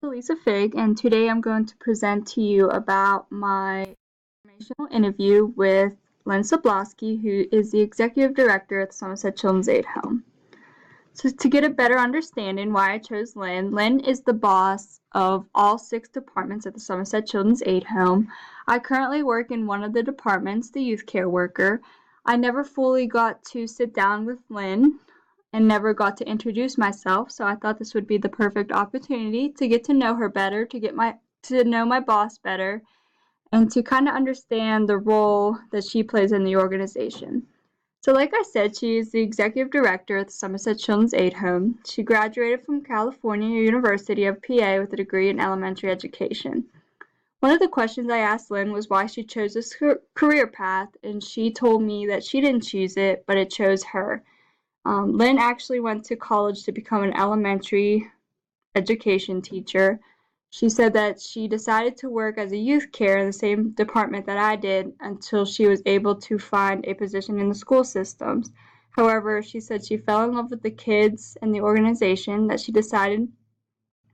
Elisa Fig, and today I'm going to present to you about my informational interview with Lynn Soblosky, who is the Executive Director at the Somerset Children's Aid Home. So to get a better understanding why I chose Lynn, Lynn is the boss of all 6 departments at the Somerset Children's Aid Home. I currently work in one of the departments, the youth care worker. I never fully got to sit down with Lynn and never got to introduce myself, so I thought this would be the perfect opportunity to get to know her better, to know my boss better, and to kind of understand the role that she plays in the organization. So like I said, she is the executive director at the Somerset Children's Aid Home. She graduated from California University of PA with a degree in elementary education. One of the questions I asked Lynn was why she chose this career path, and she told me that she didn't choose it, but it chose her. Lynn actually went to college to become an elementary education teacher. She said that she decided to work as a youth care in the same department that I did until she was able to find a position in the school systems. However, she said she fell in love with the kids and the organization, that she decided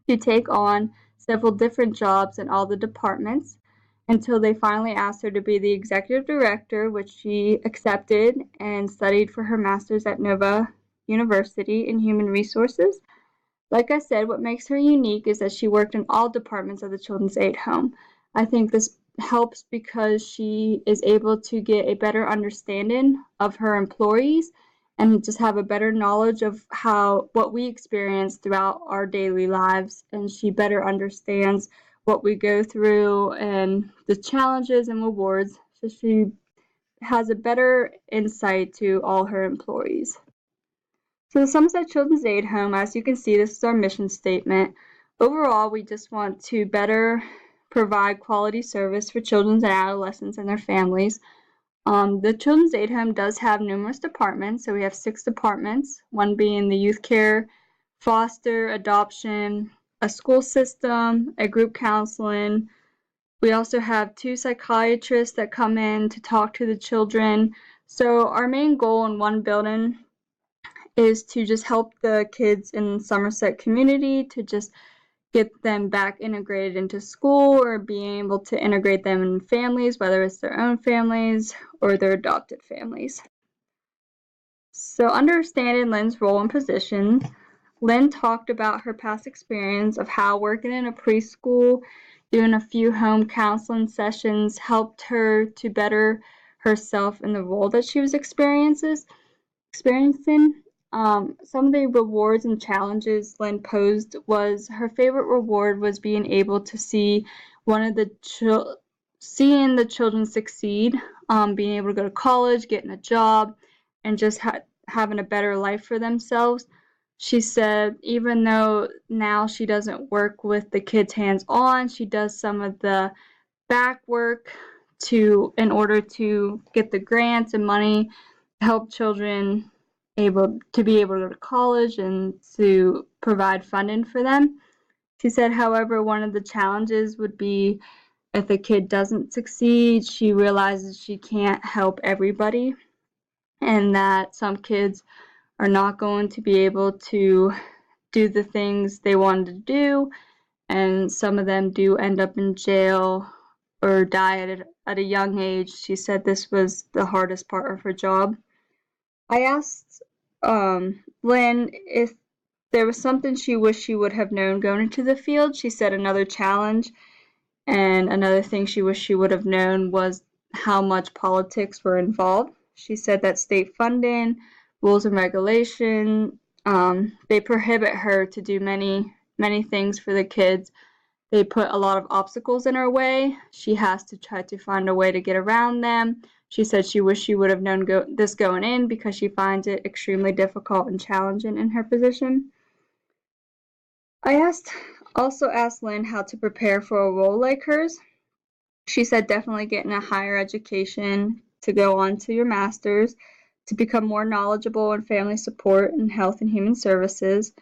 to take on several different jobs in all the departments until they finally asked her to be the executive director, which she accepted and studied for her master's at Nova University in human resources. Like I said, what makes her unique is that she worked in all departments of the Children's Aid Home. I think this helps because she is able to get a better understanding of her employees and just have a better knowledge of what we experience throughout our daily lives, and she better understands what we go through and the challenges and rewards, so she has a better insight to all her employees. So the Somerset Children's Aid Home, as you can see, this is our mission statement. Overall, we just want to better provide quality service for children and adolescents and their families. The Children's Aid Home does have numerous departments, so we have 6 departments, one being the youth care, foster, adoption, a school system, a group counseling. We also have 2 psychiatrists that come in to talk to the children. So our main goal in one building is to just help the kids in Somerset community to just get them back integrated into school or being able to integrate them in families, whether it's their own families or their adopted families. So understanding Lynn's role and position, Lynn talked about her past experience of how working in a preschool, doing a few home counseling sessions helped her to better herself in the role that she was experiencing. Some of the rewards and challenges Lynn posed was her favorite reward was being able to see seeing the children succeed, being able to go to college, getting a job, and just having a better life for themselves. She said even though now she doesn't work with the kids hands-on, she does some of the back work in order to get the grants and money to help children be able to go to college and to provide funding for them. She said, however, one of the challenges would be if a kid doesn't succeed, she realizes she can't help everybody and that some kids are not going to be able to do the things they wanted to do, and some of them do end up in jail or die at a young age. She said this was the hardest part of her job. I asked Lynn if there was something she wished she would have known going into the field. She said another challenge and another thing she wished she would have known was how much politics were involved. She said that state funding, rules and regulation, they prohibit her to do many things for the kids. They put a lot of obstacles in her way. She has to try to find a way to get around them. She said she wished she would have known this going in because she finds it extremely difficult and challenging in her position. I also asked Lynn how to prepare for a role like hers. She said definitely getting a higher education to go on to your master's, to become more knowledgeable in family support and health and human services.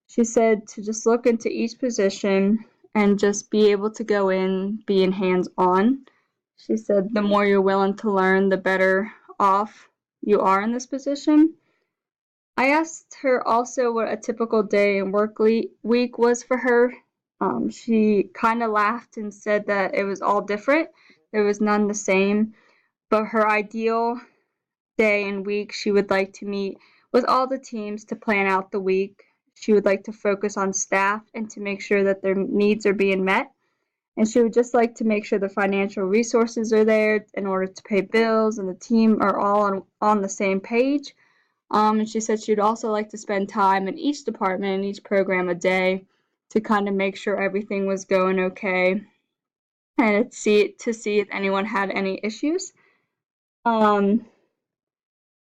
She said to just look into each position and just be able to go in being hands-on. She said the more you're willing to learn, the better off you are in this position. I asked her also what a typical day and work week was for her. She kind of laughed and said that it was all different. There was none the same, but her ideal day and week, she would like to meet with all the teams to plan out the week. She would like to focus on staff and to make sure that their needs are being met. And she would just like to make sure the financial resources are there in order to pay bills and the team are all on the same page. And she said she'd also like to spend time in each department and each program a day to kind of make sure everything was going okay and see if anyone had any issues. Um,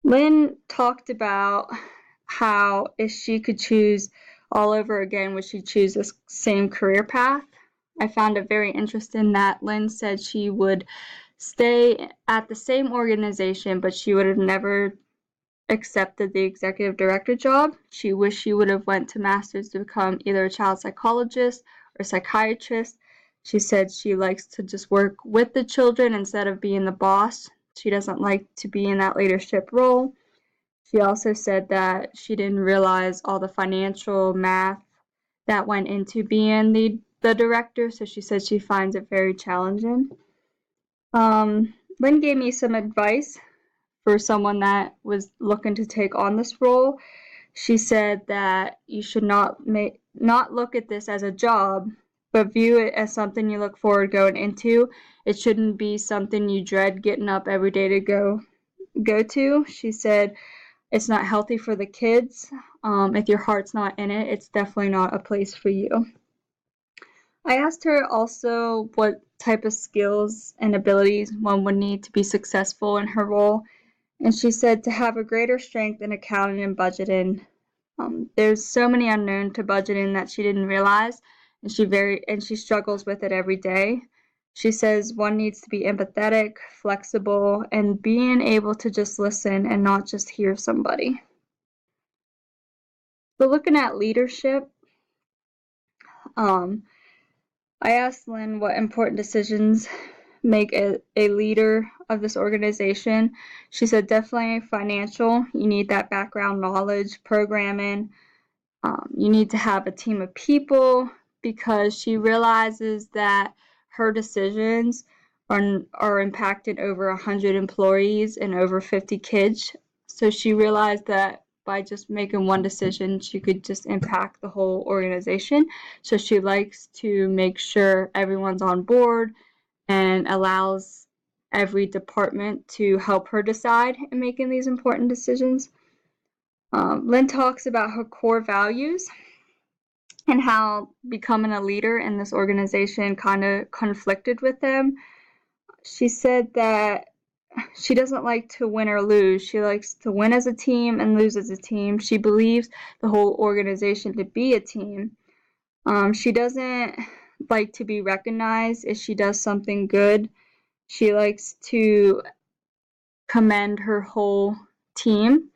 Lynn talked about how if she could choose all over again, would she choose this same career path? I found it very interesting that Lynn said she would stay at the same organization, but she would have never accepted the executive director job. She wished she would have went to master's to become either a child psychologist or psychiatrist. She said she likes to just work with the children instead of being the boss. She doesn't like to be in that leadership role. She also said that she didn't realize all the financial math that went into being the director, so she said she finds it very challenging. Lynn gave me some advice for someone that was looking to take on this role. She said that you should not look at this as a job, but view it as something you look forward going into. It shouldn't be something you dread getting up every day to go to. She said it's not healthy for the kids. If your heart's not in it, it's definitely not a place for you. I asked her also what type of skills and abilities one would need to be successful in her role, and she said to have a greater strength in accounting and budgeting. There's so many unknown to budgeting that she didn't realize, and she struggles with it every day. She says one needs to be empathetic, flexible, and being able to just listen and not just hear somebody. So looking at leadership, I asked Lynn what important decisions make a leader of this organization. She said definitely financial. You need that background knowledge, programming. You need to have a team of people because she realizes that her decisions are impacting over 100 employees and over 50 kids. So she realized that by just making one decision, she could just impact the whole organization. So she likes to make sure everyone's on board and allows every department to help her decide in making these important decisions. Lynn talks about her core values and how becoming a leader in this organization kind of conflicted with them. She said that she doesn't like to win or lose. She likes to win as a team and lose as a team. She believes the whole organization to be a team. She doesn't like to be recognized if she does something good. She likes to commend her whole team.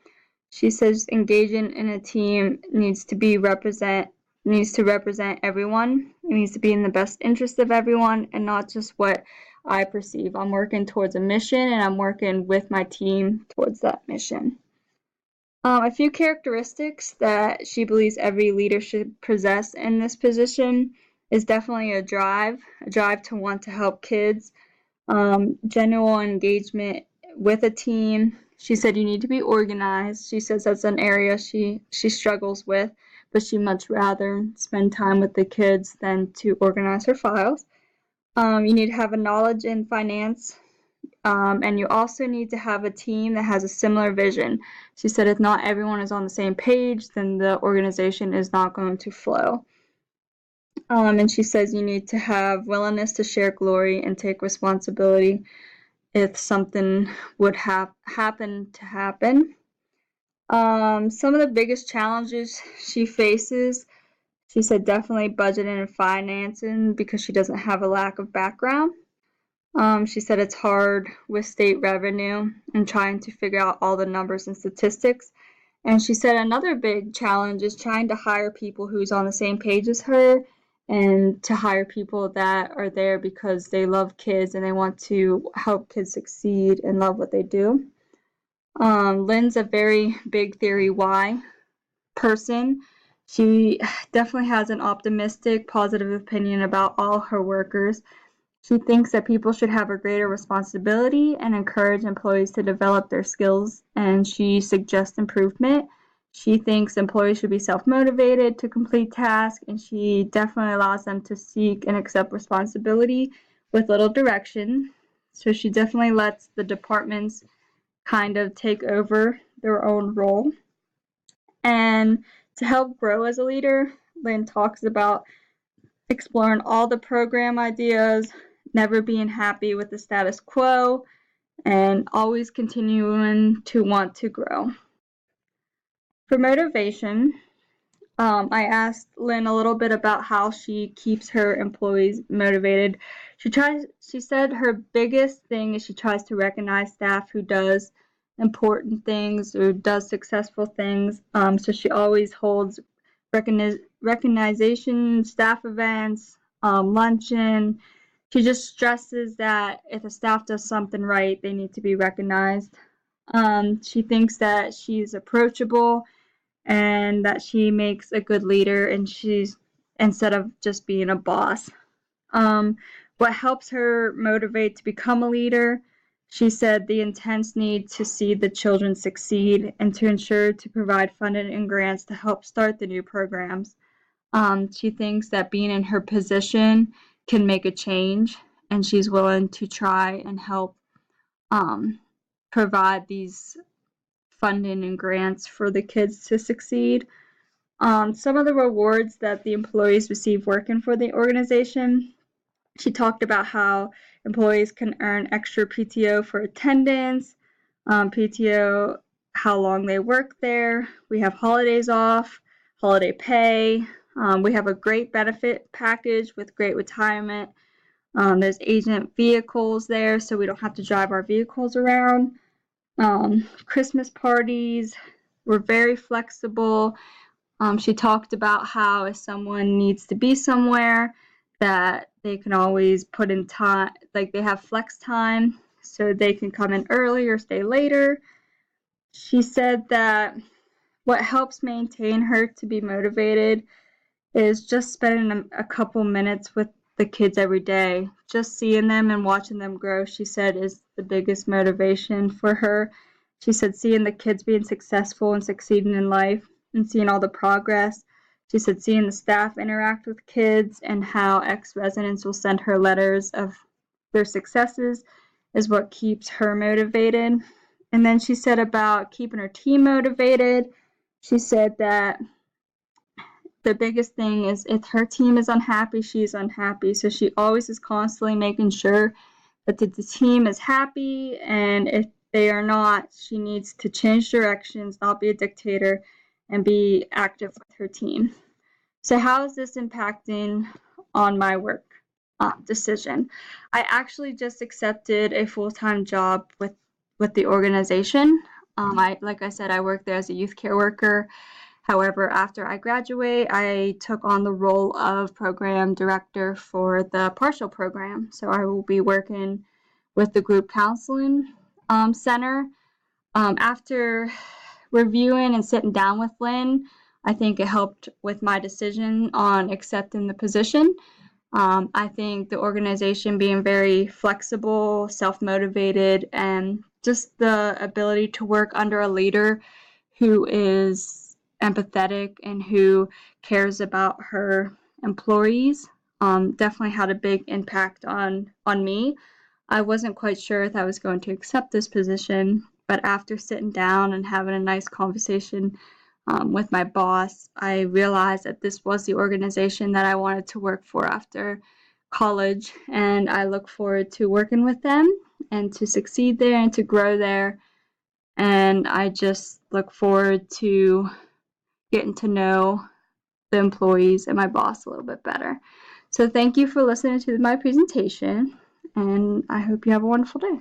She says engaging in a team needs to represent everyone. It needs to be in the best interest of everyone and not just what I perceive. I'm working towards a mission and I'm working with my team towards that mission. A few characteristics that she believes every leader should possess in this position is definitely a drive to want to help kids, genuine engagement with a team. She said you need to be organized. She says that's an area she struggles with, but she'd much rather spend time with the kids than to organize her files. You need to have a knowledge in finance, and you also need to have a team that has a similar vision. She said if not everyone is on the same page, then the organization is not going to flow. And she says you need to have willingness to share glory and take responsibility if something would happen to happen. Some of the biggest challenges she faces, she said definitely budgeting and financing because she doesn't have a lack of background. She said it's hard with state revenue and trying to figure out all the numbers and statistics. And she said another big challenge is trying to hire people who's on the same page as her and to hire people that are there because they love kids and they want to help kids succeed and love what they do. Lynn's a very big theory why person. She definitely has an optimistic, positive opinion about all her workers. She thinks that people should have a greater responsibility and encourage employees to develop their skills, and she suggests improvement. She thinks employees should be self-motivated to complete tasks, and she definitely allows them to seek and accept responsibility with little direction. So she definitely lets the departments kind of take over their own role. And to help grow as a leader, Lynn talks about exploring all the program ideas, never being happy with the status quo, and always continuing to want to grow. For motivation, I asked Lynn a little bit about how she keeps her employees motivated. She said her biggest thing is she tries to recognize staff who does important things or does successful things. So she always holds recognition staff events, luncheon. She just stresses that if a staff does something right, they need to be recognized. She thinks that she's approachable and that she makes a good leader, and she's instead of just being a boss. Um, what helps her motivate to become a leader? She said the intense need to see the children succeed and to ensure to provide funding and grants to help start the new programs. She thinks that being in her position can make a change, and she's willing to try and help um, provide these funding and grants for the kids to succeed. Some of the rewards that the employees receive working for the organization. She talked about how employees can earn extra PTO for attendance, PTO, how long they work there. We have holidays off, holiday pay. We have a great benefit package with great retirement. There's agent vehicles there, so we don't have to drive our vehicles around. Christmas parties. We're very flexible. She talked about how if someone needs to be somewhere, that they can always put in time, like they have flex time, so they can come in early or stay later. She said that what helps maintain her to be motivated is just spending a couple minutes with the kids every day. Just seeing them and watching them grow, she said, is the biggest motivation for her. She said seeing the kids being successful and succeeding in life and seeing all the progress. She said seeing the staff interact with kids and how ex-residents will send her letters of their successes is what keeps her motivated. And then she said about keeping her team motivated. She said that the biggest thing is if her team is unhappy, she's unhappy. So she always is constantly making sure that the team is happy, and if they are not, she needs to change directions, not be a dictator, and be active with her team. So how is this impacting on my work decision? I actually just accepted a full-time job with the organization. Like I said, I work there as a youth care worker. However, after I graduate, I took on the role of program director for the partial program. So I will be working with the group counseling center. After reviewing and sitting down with Lynn, I think it helped with my decision on accepting the position. I think the organization being very flexible, self-motivated, and just the ability to work under a leader who is empathetic and who cares about her employees definitely had a big impact on me. I wasn't quite sure if I was going to accept this position, but after sitting down and having a nice conversation with my boss, I realized that this was the organization that I wanted to work for after college, and I look forward to working with them and to succeed there and to grow there. And I just look forward to getting to know the employees and my boss a little bit better. So thank you for listening to my presentation, and I hope you have a wonderful day.